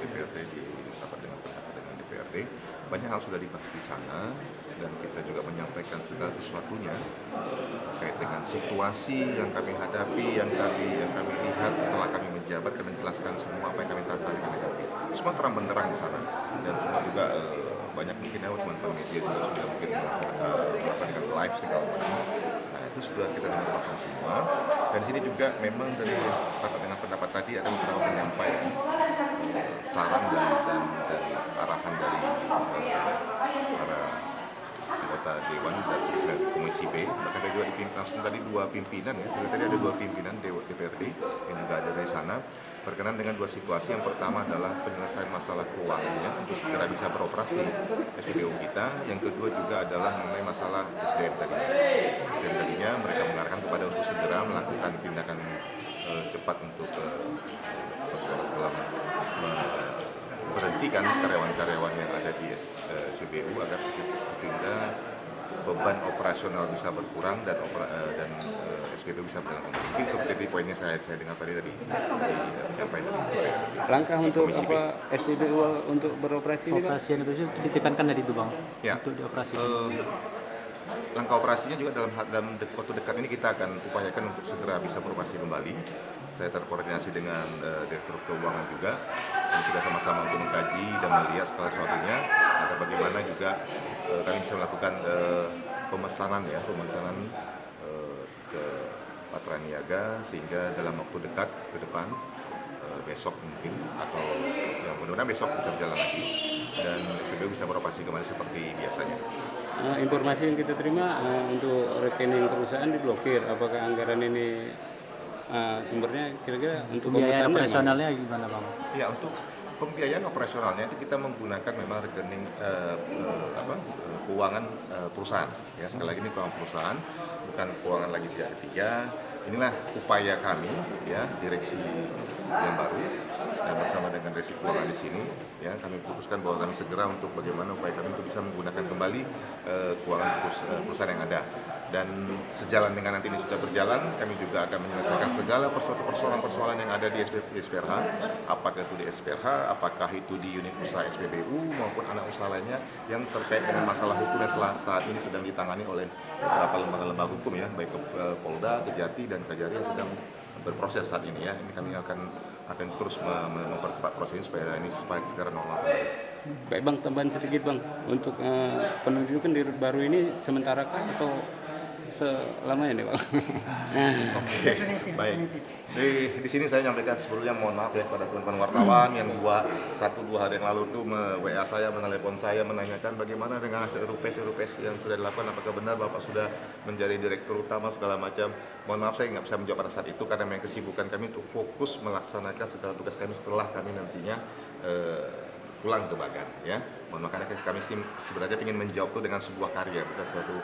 DPRD di rapat dengan DPRD. Banyak hal sudah dibahas di sana dan kita juga menyampaikan segala sesuatunya terkait dengan situasi yang kami hadapi, yang kami lihat setelah kami menjabat, kami menjelaskan semua apa yang kami tantangan hadapi. Semua terang benderang di sana dan semua juga banyak mungkin teman-teman media juga sudah mungkin melakukan dengan live segala macam. Nah, itu sudah kita lakukan semua. Dan di sini juga memang dari rapat dengan pendapat tadi ada beberapa penyampaian saran dan arahan dari para anggota Dewan dan Komisi B. Bahkan tadi juga dipimpin langsung tadi dua pimpinan ya. Tadi ada dua pimpinan DPRD yang juga ada dari sana. Berkenaan dengan dua situasi, yang pertama adalah penyelesaian masalah keuangannya untuk segera bisa beroperasi SPBU kita. Yang kedua juga adalah mengenai masalah SDM tadi. SDM tadinya mereka mengarahkan kepada untuk segera melakukan tindakan cepat untuk dalam memberhentikan karyawan-karyawan yang ada di SPBU agar sehingga beban operasional bisa berkurang dan SPBU bisa berjalan. Mungkin itu jadi poinnya saya dengar tadi apa ini. Langkah untuk Komisi apa SPBU untuk beroperasi ini Bang? Operasi itu ditekankan dari itu Bang. Ya. Untuk dioperasi. Langkah operasinya juga dalam waktu dekat ini kita akan upayakan untuk segera bisa beroperasi kembali. Saya terkoordinasi dengan Direktur Keuangan juga, dan kita sama-sama untuk mengkaji dan melihat segala sesuatunya agar bagaimana juga kami bisa melakukan pemesanan ke Patra Niaga sehingga dalam waktu dekat ke depan besok mungkin atau yang mudah-mudahan besok bisa berjalan lagi dan SPBU bisa beroperasi kembali seperti biasanya. Informasi yang kita terima untuk rekening perusahaan diblokir. Apakah anggaran ini sumbernya kira-kira untuk pembiayaan operasionalnya gimana Bang? Ya, untuk pembiayaan operasionalnya itu kita menggunakan memang rekening keuangan perusahaan. Ya, sekali lagi ini keuangan perusahaan, bukan keuangan lagi pihak ketiga. Inilah upaya kami, ya, direksi yang baru bersama dengan direksi keuangan di sini. Ya, kami putuskan bahwa kami segera untuk bagaimana upaya kami untuk bisa menggunakan kembali keuangan perusahaan yang ada. Dan sejalan dengan nanti ini sudah berjalan, kami juga akan menyelesaikan segala persoalan-persoalan yang ada di SPRH, apakah itu di SPRH, apakah itu di unit usaha SPBU maupun anak usaha lainnya yang terkait dengan masalah hukum yang saat ini sedang ditangani oleh beberapa lembaga-lembaga hukum ya, baik Polda, Kejati dan Kajari yang sedang berproses saat ini ya. Ini kami akan terus mempercepat proses ini supaya sekarang normal. Baik Bang, tambahan sedikit Bang, untuk penunjukan di rut baru ini sementara kah atau selamanya nih Bang? Oke, baik. Di sini saya nyampaikan sebelumnya mohon maaf ya kepada teman-teman wartawan yang 1-2 hari yang lalu tuh WA saya, menelepon saya menanyakan bagaimana dengan hasil RUPS yang sudah dilakukan, apakah benar Bapak sudah menjadi direktur utama segala macam. Mohon maaf saya nggak bisa menjawab pada saat itu karena memang kesibukan kami untuk fokus melaksanakan segala tugas kami setelah kami nantinya pulang ke Bagan ya. Mohon maaf karena kami sebenarnya ingin menjawab itu dengan sebuah karya bukan suatu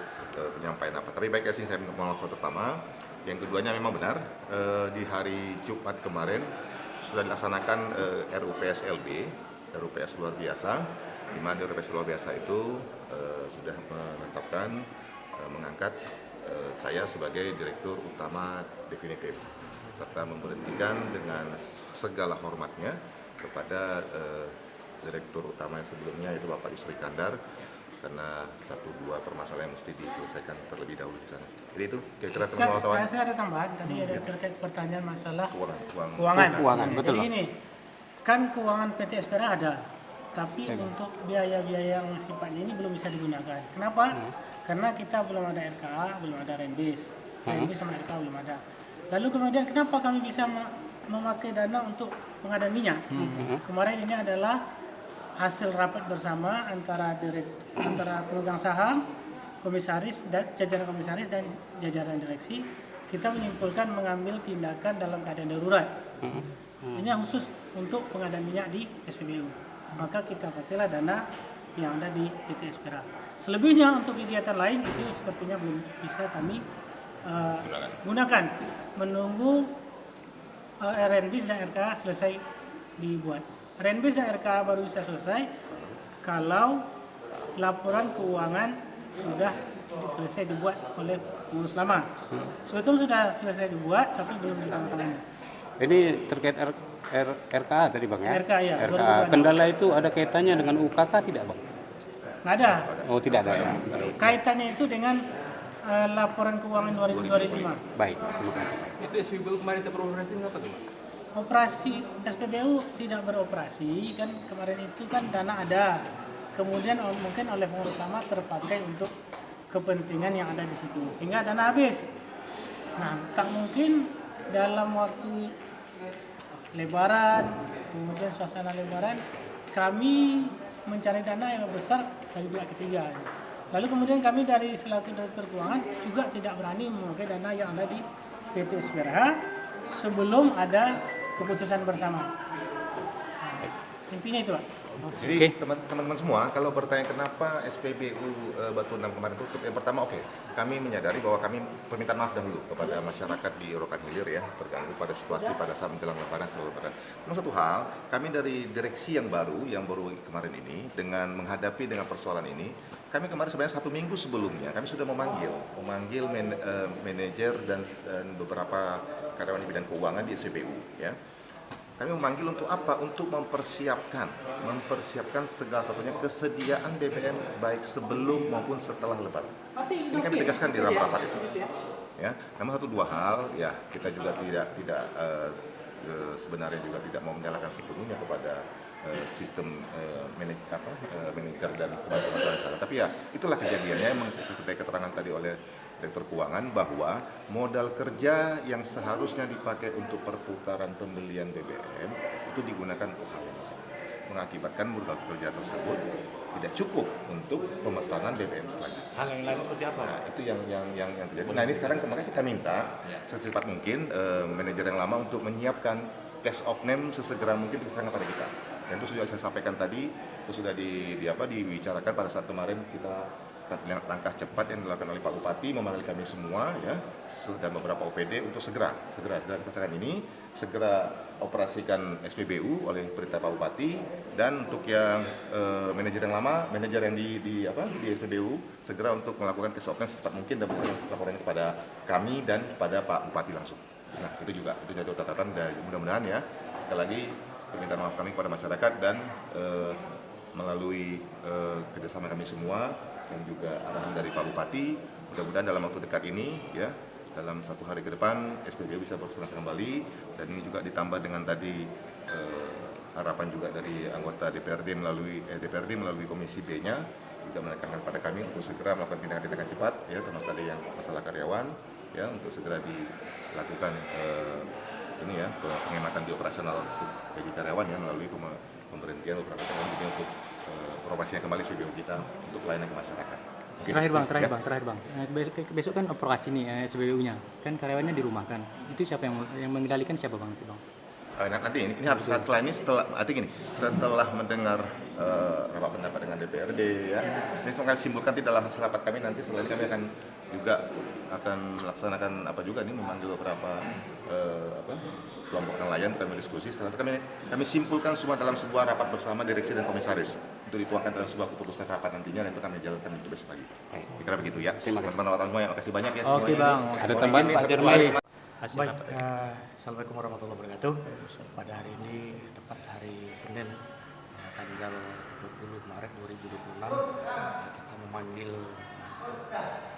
penyampaian apa. Tapi baik ya sih saya mohon maaf pertama. Yang keduanya memang benar di hari Jumat kemarin sudah dilaksanakan RUPS luar biasa, di mana RUPS luar biasa itu sudah menetapkan mengangkat saya sebagai Direktur Utama definitif, serta memberhentikan dengan segala hormatnya kepada Direktur Utama yang sebelumnya, yaitu Bapak Yusri Kandar, karena 1-2 permasalahan yang mesti diselesaikan terlebih dahulu di sana. Jadi itu kira-kira teman-teman. Saya ada tambahan tadi ada terkait pertanyaan masalah keuangan. Keuangan, betul. Jadi gini, kan keuangan PT SPRA ada, tapi untuk biaya-biaya yang sifatnya ini belum bisa digunakan. Kenapa? Karena kita belum ada RKA, belum ada Renbis. Renbis sama RKA belum ada. Lalu kemudian kenapa kami bisa memakai dana untuk pengadaan minyak? Kemarin ini adalah hasil rapat bersama antara pemegang saham, komisaris dan jajaran komisaris dan jajaran direksi. Kita menyimpulkan mengambil tindakan dalam keadaan darurat. Ini khusus untuk pengadaan minyak di SPBU. Maka kita pakailah dana yang ada di PT SPRA. Selebihnya untuk kegiatan lain itu sepertinya belum bisa kami gunakan. Menunggu RNBIS dan RKA selesai dibuat. RNBIS dan RKA baru bisa selesai kalau laporan keuangan sudah selesai dibuat oleh pengurus lama. Sebetulnya sudah selesai dibuat tapi belum ditandatangani. Ini terkait RKA tadi Bang ya? RKA ya. RKA. Kendala itu ada kaitannya dengan UKK tidak Bang? Nggak ada. Oh tidak ada ya? Kaitannya itu dengan laporan keuangan 2025. Baik, terima kasih. Itu SPBU kemarin beroperasi apa tuh Pak? Operasi SPBU tidak beroperasi, kan kemarin itu kan dana ada. Kemudian mungkin oleh pengurus lama terpakai untuk kepentingan yang ada di situ, sehingga dana habis. Nah, tak mungkin dalam waktu Lebaran, kemudian suasana Lebaran, kami mencari dana yang besar dari pihak ketiga. Lalu kemudian kami dari selaku Direktur Keuangan juga tidak berani memakai dana yang ada di PT SPRA sebelum ada keputusan bersama. Nah, intinya itu Pak. Jadi teman-teman semua kalau bertanya kenapa SPBU Batu 6 kemarin tutup, yang pertama kami menyadari bahwa kami permintaan maaf dahulu kepada masyarakat di Rokan Hilir ya, terganggu pada situasi pada saat menjelang Lebaran setelah Lebaran. Namun satu hal, kami dari direksi yang baru kemarin ini dengan menghadapi dengan persoalan ini, kami kemarin sebenarnya 1 minggu sebelumnya kami sudah memanggil manajer dan beberapa karyawan di bidang keuangan di SPBU ya. Kami memanggil untuk apa? Untuk mempersiapkan segala satunya kesediaan BBM baik sebelum maupun setelah Lebaran. Ini kami tegaskan di dalam rapat itu. Ya, namun 1-2 hal ya kita juga tidak sebenarnya juga tidak mau menyalahkan sepenuhnya kepada sistem manajer dan kebantuan di sana. Tapi ya itulah kejadiannya yang seperti keterangan tadi oleh Direktur Keuangan bahwa modal kerja yang seharusnya dipakai untuk perputaran pembelian BBM itu digunakan untuk hal yang lain, mengakibatkan modal kerja tersebut tidak cukup untuk pemesanan BBM selanjutnya. Hal yang lain seperti apa? Nah, itu yang terjadi. Nah, ini sekarang kemarin kita minta secepat mungkin manajer yang lama untuk menyiapkan cash of name sesegera mungkin diserahkan kepada kita. Dan itu sudah saya sampaikan tadi, itu sudah dibicarakan pada saat kemarin kita langkah cepat yang dilakukan oleh Pak Bupati memanggil kami semua ya dan beberapa OPD untuk segera kita serahkan ini, segera operasikan SPBU oleh perintah Pak Bupati, dan untuk yang manajer yang lama, manajer yang di SPBU segera untuk melakukan kesopnya secepat mungkin dan laporannya kepada kami dan kepada Pak Bupati langsung. Nah, itu jatuh catatan dan mudah-mudahan ya sekali lagi permintaan maaf kami kepada masyarakat dan melalui kerjasama kami semua dan juga arahan dari Pak Bupati, mudah-mudahan dalam waktu dekat ini ya, dalam 1 hari ke depan SPBU bisa beroperasi kembali, dan ini juga ditambah dengan tadi harapan juga dari anggota DPRD melalui Komisi B-nya juga menekankan pada kami untuk segera melakukan tindakan cepat ya, termasuk tadi yang masalah karyawan ya, untuk segera dilakukan ini ya, penghematan di operasional bagi karyawan ya, melalui pemberhentian beberapa karyawan untuk beroperasinya kembali SPBU kita untuk pelayanan ke masyarakat. Terakhir bang. Besok kan operasi nih SPBU-nya, kan karyawannya dirumahkan. Itu siapa yang mengendalikan siapa bang? Nanti ini harus setelah mendengar rapat pendapat dengan DPRD ya, ini akan simpulkan di dalam hasil rapat kami nanti. Selain kami akan juga melaksanakan memanggil beberapa kelompok nelayan, kami diskusi. Setelah itu kami simpulkan semua dalam sebuah rapat bersama direksi dan komisaris. untuk dituangkan dalam sebuah keputusan rapat nantinya dan itu kami jalankan untuk besok pagi. Kira begitu ya. Terima kasih. Teman-teman wartawan semua, terima kasih banyak ya. Oke, semuanya. Bang. Ada tambahan Pak Dirma? Baik, Assalamualaikum warahmatullahi wabarakatuh. Pada hari ini, tepat hari Senin, tanggal 20 Maret 2026, kita memanggil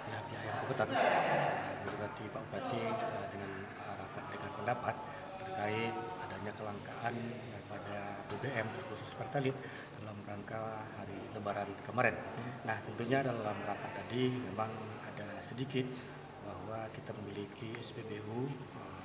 pihak-pihak yang berkepentingan, berarti Pak Bupati dengan rapat dengan pendapat terkait adanya kelangkaan daripada BBM terkhusus Pertalite dalam rangka hari Lebaran kemarin. Nah, tentunya dalam rapat tadi memang ada sedikit bahwa kita memiliki SPBU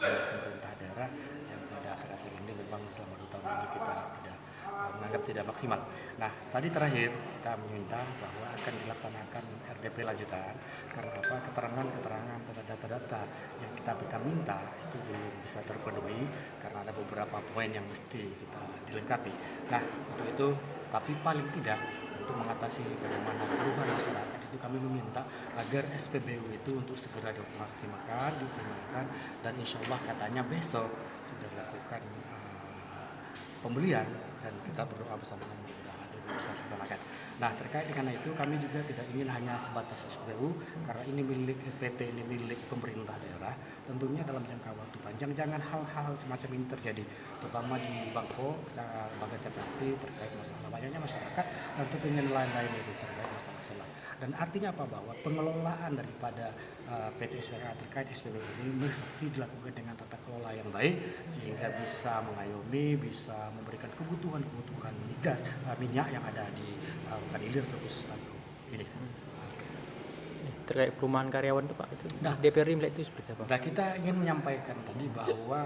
pemerintah daerah yang pada akhir-akhir ini memang selama 2 tahun ini kita tidak menganggap tidak maksimal. Nah, tadi terakhir kita meminta bahwa akan dilaksanakan RDP lanjutan karena apa? Keterangan-keterangan pada data-data yang kita minta itu belum bisa terpenuhi karena ada beberapa poin yang mesti kita dilengkapi. Nah, untuk itu, tapi paling tidak untuk mengatasi bagaimana keluhan masyarakat itu kami meminta agar SPBU itu untuk segera dimaksimalkan, dioptimalkan, dan insya Allah katanya besok sudah dilakukan pembelian dan kita berdoa bersama mudah-mudahan bisa dilaksanakan. Nah, terkait dengan itu kami juga tidak ingin hanya sebatas SPBU karena ini milik PT, ini milik pemerintah daerah. Tentunya dalam jangka waktu panjang jangan hal-hal semacam ini terjadi, terutama di Bangko, lembaga seperti terkait masalah banyaknya masyarakat dan tentunya lain-lain itu terkait masalah-masalah. Dan artinya apa? Bahwa pengelolaan daripada PT SPKA terkait SPBU ini mesti dilakukan dengan tata kelola yang baik sehingga bisa mengayomi, bisa memberikan kebutuhan-kebutuhan migas, minyak yang ada di bukan hilir terkhusus ini. Terkait perumahan karyawan itu Pak, itu Nah, DPRD melihat itu seperti apa? Nah, kita ingin menyampaikan tadi bahwa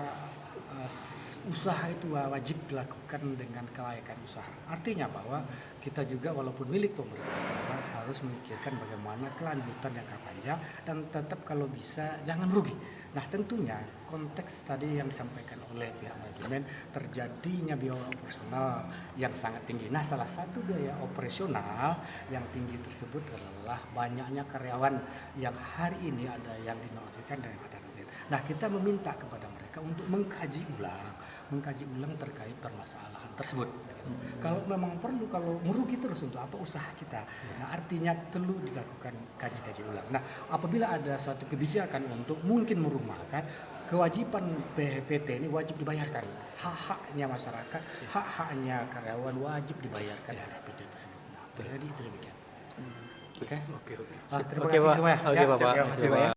usaha itu wajib dilakukan dengan kelayakan usaha. Artinya bahwa kita juga walaupun milik pemerintah daerah harus memikirkan bagaimana kelanjutan jangka panjang dan tetap kalau bisa jangan merugi. Nah, tentunya konteks tadi yang disampaikan oleh pihak manajemen terjadinya biaya operasional yang sangat tinggi. Nah, salah satu biaya operasional yang tinggi tersebut adalah banyaknya karyawan yang hari ini ada yang dinonaktifkan dan yang ada. Nah, kita meminta kepada mereka untuk mengkaji ulang terkait permasalahan tersebut. Kalau memang perlu, kalau merugi terus untuk apa usaha kita. Nah, artinya perlu dilakukan kaji-kaji ulang. Nah, apabila ada suatu kebijakan untuk mungkin merumahkan, kewajiban PT ini wajib dibayarkan. Hak-haknya masyarakat, hak-haknya karyawan wajib dibayarkan oleh PT tersebut. Nah, jadi itu demikian. Oke. Oke. Terima kasih semua. Oke, Bapak. Ya,